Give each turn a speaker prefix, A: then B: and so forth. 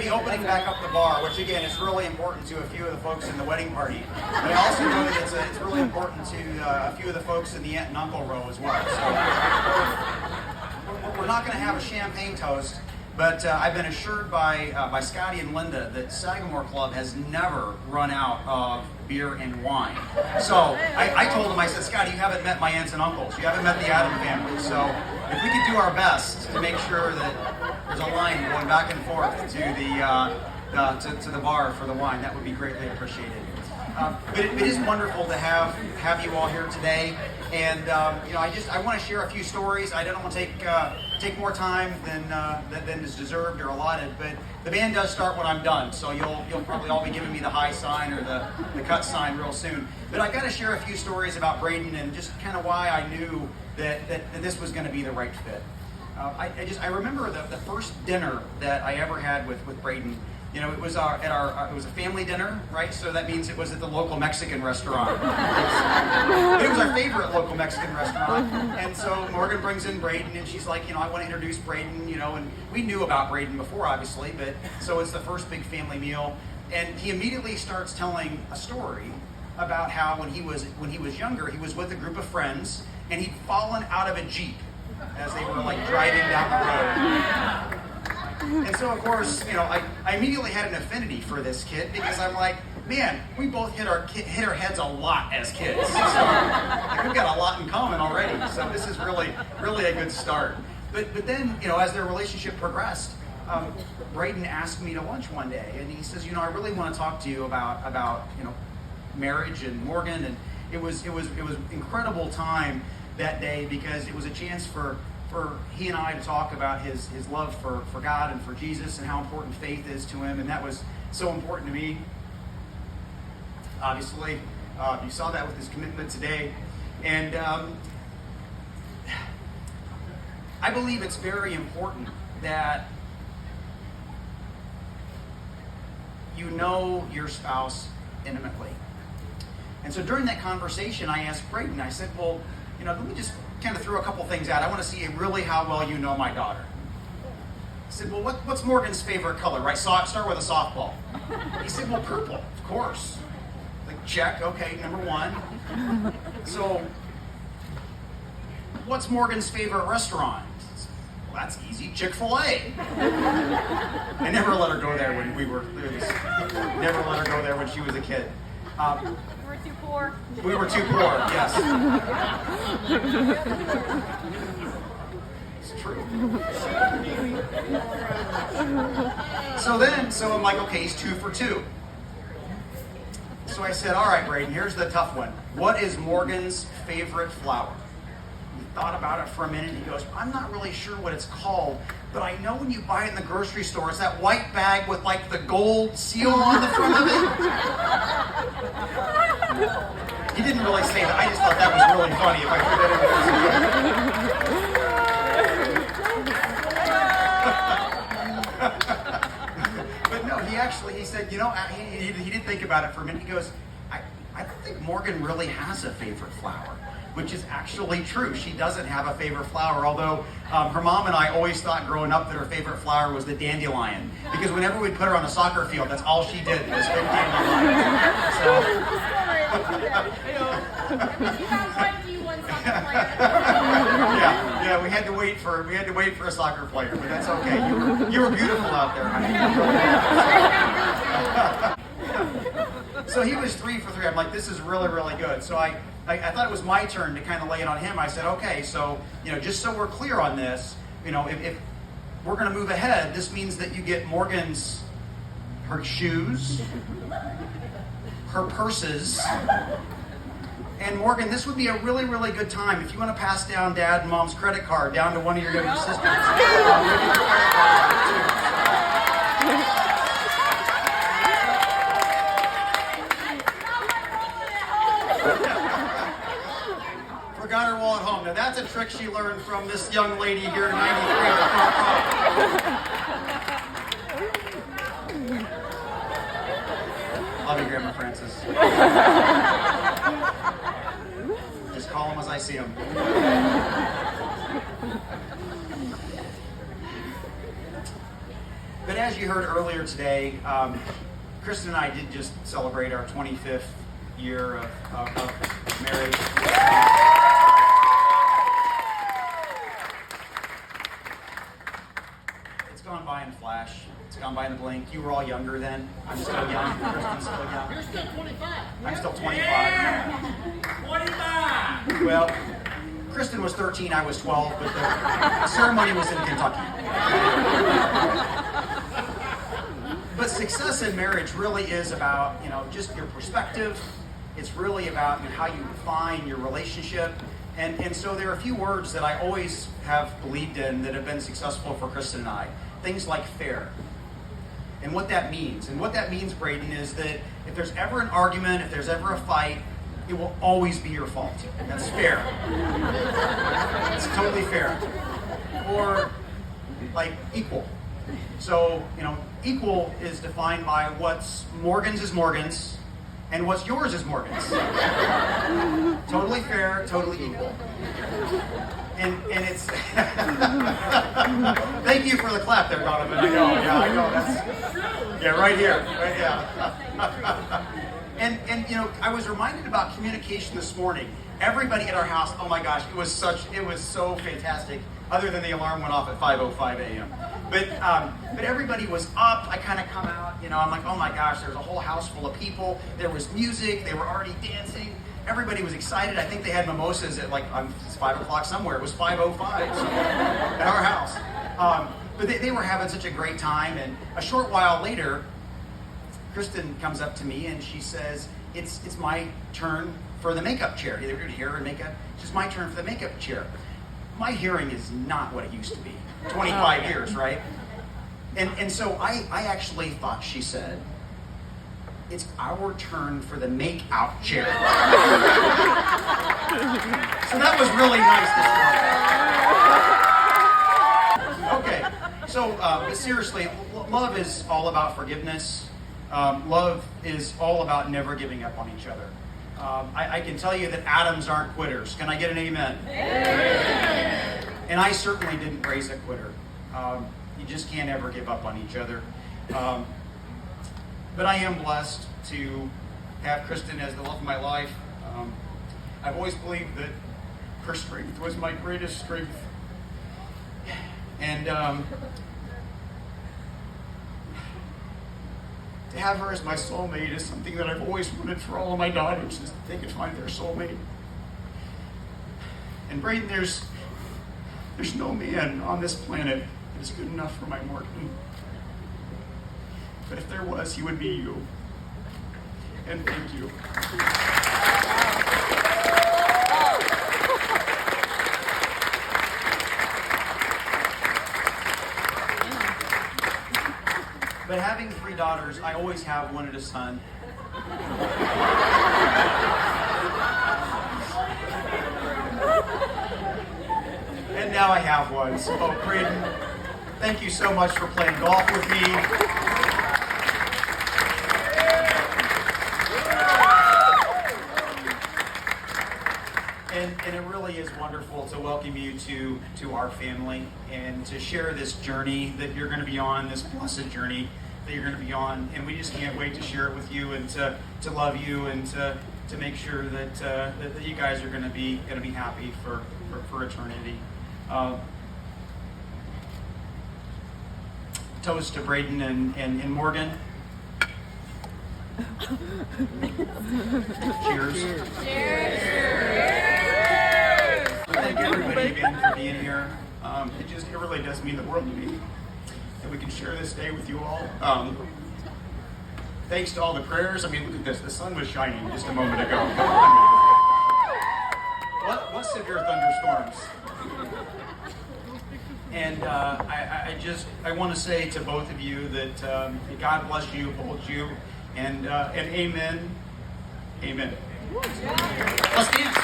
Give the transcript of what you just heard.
A: be opening back up the bar, which again is really important to a few of the folks in the wedding party. But I also know that it's really important to a few of the folks in the aunt and uncle row as well. So we're not going to have a champagne toast, but I've been assured by Scotty and Linda that Sagamore Club has never run out of beer and wine. So I told them, I said, Scotty, you haven't met my aunts and uncles. You haven't met the Adam family. So if we could do our best to make sure that there's a line going back and forth to the bar for the wine, that would be greatly appreciated. But it is wonderful to have you all here today. And I want to share a few stories. I don't want to take more time than is deserved or allotted. But the band does start when I'm done, so you'll probably all be giving me the high sign or the cut sign real soon. But I got to share a few stories about Braydon and just kind of why I knew that this was going to be the right fit. I remember the first dinner that I ever had with Braydon. You know, it was it was a family dinner, right? So that means it was at the local Mexican restaurant. It was our favorite local Mexican restaurant. And so Morgan brings in Braydon, and she's like, I want to introduce Braydon, and we knew about Braydon before, obviously, but so it's the first big family meal. And he immediately starts telling a story about how when he was younger, he was with a group of friends, and he'd fallen out of a Jeep as they were like driving down the road. And so, of course, I immediately had an affinity for this kid because I'm like, man, we both hit our heads a lot as kids. So we've got a lot in common already. So this is really, really a good start. But then, as their relationship progressed, Braydon asked me to lunch one day, and he says, I really want to talk to you about marriage and Morgan. And it was incredible time that day because it was a chance for he and I to talk about his love for God and for Jesus and how important faith is to him, and that was so important to me. Obviously, you saw that with his commitment today, and I believe it's very important that you know your spouse intimately. And so during that conversation, I asked Braydon, I said, well, let me just kind of throw a couple things out. I want to see really how well you know my daughter. I said, well, what's Morgan's favorite color, right? Start with a softball. He said, well, purple, of course. Like, check, okay, number one. So, what's Morgan's favorite restaurant? Well, that's easy, Chick-fil-A. I never let her go there when never let her go there when she was a kid.
B: Too poor.
A: We were too poor, yes. It's true. So I'm like, okay, he's 2 for 2. So I said, all right, Braydon, here's the tough one. What is Morgan's favorite flower? He thought about it for a minute, and he goes, I'm not really sure what it's called, but I know when you buy it in the grocery store, it's that white bag with like the gold seal on the front of it. He didn't really say that. I just thought that was really funny if I threw that in. But no, he said, he did think about it for a minute. He goes, I don't think Morgan really has a favorite flower, which is actually true. She doesn't have a favorite flower, although her mom and I always thought growing up that her favorite flower was the dandelion, because whenever we'd put her on a soccer field, that's all she did was pick dandelions. So, yeah, we had to wait for a soccer player, but that's okay. You were beautiful out there, honey. So he was 3 for 3. I'm like, this is really, really good. So I thought it was my turn to kind of lay it on him. I said, okay, so just so we're clear on this, if we're going to move ahead, this means that you get her shoes, her purses. And Morgan, this would be a really, really good time if you want to pass down Dad and Mom's credit card down to one of your younger sisters. Forgot her wallet home. Now that's a trick she learned from this young lady here in 93 at the front row. Love you, Grandma Francis. Just call him as I see him. But as you heard earlier today, Kristen and I did just celebrate our 25th year of marriage. It's gone by in a flash. It's gone by in a blink. You were all younger then. I'm still young. Kristen's still young.
C: You're still 25.
A: I'm still 25.
C: 25!
A: Well, Kristen was 13, I was 12, but the ceremony was in Kentucky. But success in marriage really is about, just your perspective. It's really about how you define your relationship. And so there are a few words that I always have believed in that have been successful for Kristen and I. Things like fair. And what that means. And what that means, Braydon, is that if there's ever an argument, if there's ever a fight, it will always be your fault. That's fair. It's totally fair. Or like equal. So, equal is defined by what's Morgan's is Morgan's and what's yours is Morgan's. Totally fair, totally equal. And it's thank you for the clap there, Donovan. I know. Right here. And I was reminded about communication this morning. Everybody at our house, oh my gosh, it was so fantastic, other than the alarm went off at 5:05 a.m. But everybody was up. I kind of come out, I'm like, oh my gosh, there's a whole house full of people. There was music. They were already dancing. Everybody was excited. I think they had mimosas at it's 5 o'clock somewhere. It was 5:05 at our house. But they were having such a great time. And a short while later, Kristen comes up to me and she says, it's my turn for the makeup chair. They were doing hair and makeup. It's just my turn for the makeup chair. My hearing is not what it used to be. 25 years, right? And so I actually thought she said, it's our turn for the make-out chair. So that was really nice this morning. Okay, so but seriously, love is all about forgiveness. Love is all about never giving up on each other. I can tell you that atoms aren't quitters. Can I get an amen? Amen. And I certainly didn't raise a quitter. You just can't ever give up on each other. But I am blessed to have Kristen as the love of my life. I've always believed that her strength was my greatest strength. And to have her as my soulmate is something that I've always wanted for all of my daughters, is that they could find their soulmate. And Braydon, there's no man on this planet that is good enough for my Morgan. But if there was, he would be you. And thank you. But having 3 daughters, I always have wanted a son. And now I have one. So, Braydon, thank you so much for playing golf with me. And it really is wonderful to welcome you to our family and to share this journey that you're going to be on, this blessed journey that you're going to be on. And we just can't wait to share it with you and to love you and to make sure that you guys are going to be happy for eternity. Toast to Braydon and Morgan. Cheers. Thank everybody again for being here. It really does mean the world to me that we can share this day with you all. Thanks to all the prayers. I mean, look at this. The sun was shining just a moment ago. Come on. What severe thunderstorms? And I want to say to both of you that God bless you, hold you, and amen. Amen. Let's dance.